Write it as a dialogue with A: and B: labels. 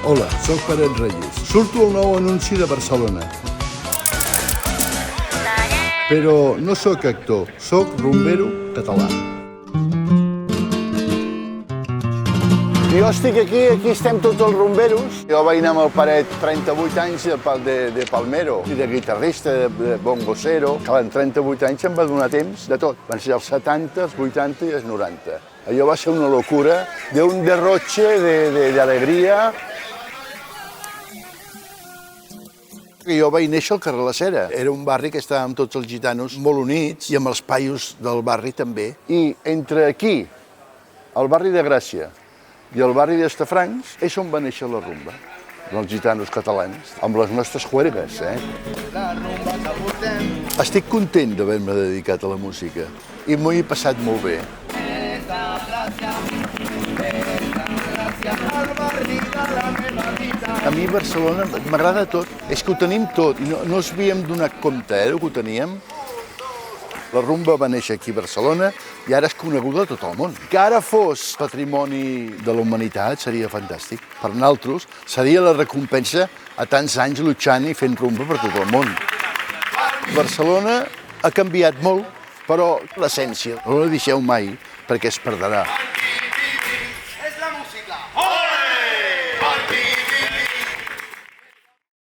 A: Hola, soc Peret Reyes. Surto al nou anunci de Barcelona. Però no sóc actor, sóc rumbero català.
B: Jo estic aquí estem tots els rumberos. Jo vaig anar amb el Peret 38 anys de palmero i de guitarrista, de bongocero. Clar, en 38 anys em va donar temps de tot. Van ser els 70, els 80 i els 90. Allò va ser una locura, d'un derrotxe d'alegria. Jo vaig néixer al carrer La Cera. Era un barri que estàvem tots els gitanos molt units i amb els paios del barri també. I entre aquí, el barri de Gràcia, i el barri d'Estafrancs és on va néixer la rumba, dels gitanos catalans, amb les nostres juergues. Estic content d'haver-me dedicat a la música i m'ho he passat molt bé. A mi Barcelona m'agrada tot, és que ho tenim tot, i no ens havíem donat compte que ho teníem. La rumba va néixer aquí a Barcelona i ara és coneguda a tot el món. Que ara fos patrimoni de la humanitat seria fantàstic. Per nosaltres seria la recompensa a tants anys lluitant i fent rumba per tot el món. Barcelona ha canviat molt, però l'essència no la deixeu mai perquè es perdrà.